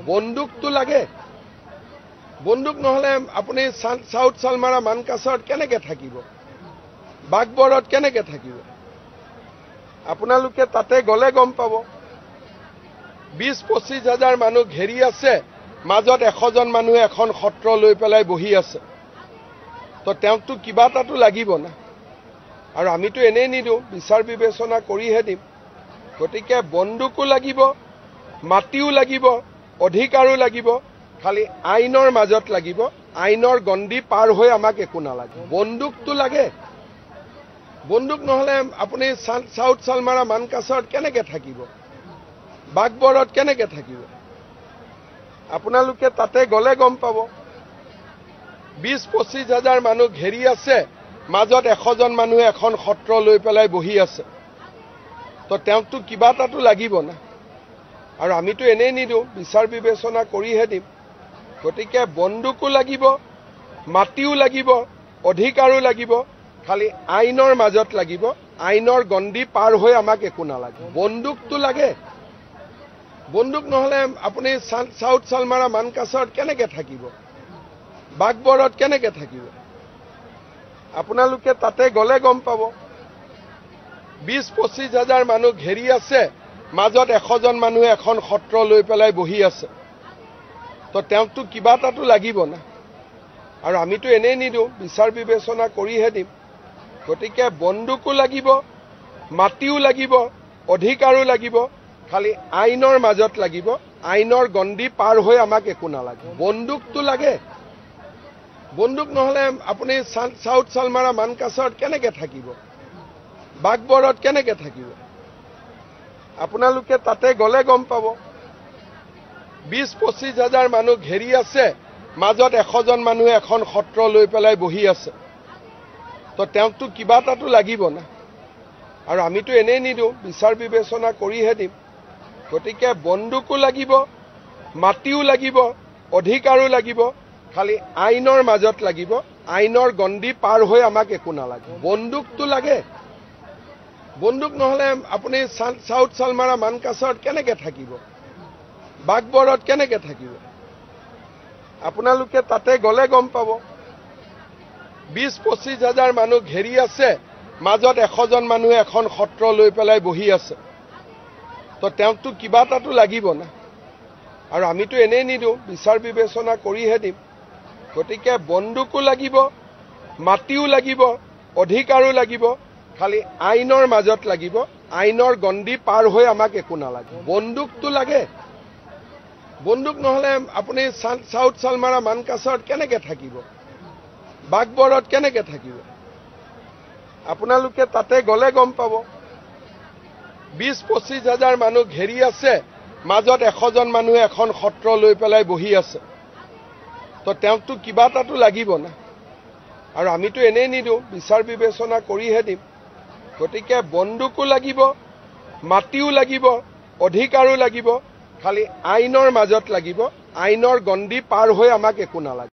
বন্দুকটো লাগে। বন্দুক নহলে আপুনি সাউথ সালমাৰা মানকাছাৰত কেনেকে থাকিব, বাগবৰত কেনেকে থাকিব? আপোনালোকে তাতে গলে গম পাব। 20-25 হাজাৰ মানুহ ঘেৰি আছে, মাজত 100 জন মানুহে এখন সত্ৰ লৈ পেলাই বহি আছে। তো তেওঁকতো কিবা এটাতো লাগিব না, আৰু আমিতো এনেই নিদিওঁ, বিচাৰ বিবেচনা কৰিহে দিম। গতিকে বন্দুকো লাগিব, মাটিও লাগিব, অধিকাৰো লাগিব, খালি আইনৰ মাজত লাগিব। আইনৰ গণ্ডি পাৰ হৈ আমাক একো নালাগে। বন্দুকটো লাগে। বন্দুক নহলে আপুনি সাউথ সালমাৰা মানকাছাৰত কেনেকে থাকিব, বাগবৰত কেনেকে থাকিব? আপোনালোকে তাতে গলে গম পাব। 20-25 হাজাৰ মানুহ ঘেৰি আছে, মাজত 100 জন মানুহে এখন সত্ৰ লৈ পেলাই বহি আছে। তো তেওঁকতো কিবা এটাতো লাগিব না, আৰু আমিতো এনেই নিদিওঁ, বিচাৰ বিবেচনা কৰিহে দিম। গতিকে বন্দুকো লাগিব, মাটিও লাগিব, অধিকাৰো লাগিব, খালি আইনৰ মাজত লাগিব। আইনৰ গণ্ডি পাৰ হৈ আমাক একো নালাগে। বন্দুকটো লাগে। বন্দুক নহলে আপুনি সাউথ সালমাৰা মানকাছাৰত কেনেকে থাকিব, বাগবৰত কেনেকে থাকিব? আপোনালোকে তাতে গলে গম পাব। 20-25 হাজাৰ মানুহ ঘেৰি আছে, মাজত 100 জন মানুহে এখন সত্ৰ লৈ পেলাই বহি আছে। তো তেওঁকতো কিবা এটাতো লাগিব না, আৰু আমিতো এনেই নিদিওঁ, বিচাৰ বিবেচনা কৰিহে দিম। গতিকে বন্দুকো লাগিব, মাটিও লাগিব, অধিকাৰো লাগিব, খালি আইনৰ মাজত লাগিব। আইনৰ গণ্ডি পাৰ হৈ আমাক একো নালাগে। বন্দুকটো লাগে। বন্দুক নহলে আপুনি সাউথ সালমাৰা মানকাছাৰত কেনেকে থাকিব, বাগবৰত কেনেকে থাকিব? আপোনালোকে তাতে গলে গম পাব। 20-25 হাজাৰ মানুহ ঘেৰি আছে, মাজত 100 জন মানুহে এখন সত্ৰ লৈ পেলাই বহি আছে। তো তেওঁকতো কিবা এটাতো লাগিব না, আৰু আমিতো এনেই নিদিওঁ, বিচাৰ বিবেচনা কৰিহে দিম। গতিকে বন্দুকো লাগিব, মাটিও লাগিব, অধিকাৰো লাগিব, খালি আইনৰ মাজত লাগিব। আইনৰ গণ্ডি পাৰ হৈ আমাক একো নালাগে। বন্দুকটো লাগে। বন্দুক নহলে আপুনি সাউথ সালমাৰা মানকাছাৰত কেনেকে থাকিব, বাগবৰত কেনেকে থাকিব? আপোনালোকে তাতে গলে গম পাব। 20-25 হাজাৰ মানুহ ঘেৰি আছে, মাজত 100 জন মানুহে এখন সত্ৰ লৈ পেলাই বহি আছে। তো তেওঁকতো কিবা এটাতো লাগিব না, আৰু আমিতো এনেই নিদিওঁ, বিচাৰ বিবেচনা কৰিহে দিম। গতিকে বন্দুকো লাগিব, মাটিও লাগিব, অধিকাৰো লাগিব, খালি আইনৰ মাজত লাগিব। আইনৰ গণ্ডি পাৰ হৈ আমাক একো নালাগে। বন্দুকটো লাগে। বন্দুক নহলে আপুনি সাউথ সালমাৰা মানকাছাৰত কেনেকে থাকিব, বাগবৰত কেনেকে থাকিব? আপোনালোকে তাতে গলে গম পাব। 20-25 হাজাৰ মানুহ ঘেৰি আছে, মাজত 100 জন মানুহে এখন সত্ৰ লৈ পেলাই বহি আছে। তো তেওঁকতো কিবা এটাতো লাগিব না, আৰু আমিতো এনেই নিদিওঁ, বিচাৰ বিবেচনা কৰিহে দিম। গতিকে বন্দুকো লাগিব, মাটিও লাগিব, অধিকাৰো লাগিব, খালি আইনৰ মাজত লাগিব। আইনৰ গণ্ডি পাৰ হৈ আমাক একো নালাগে।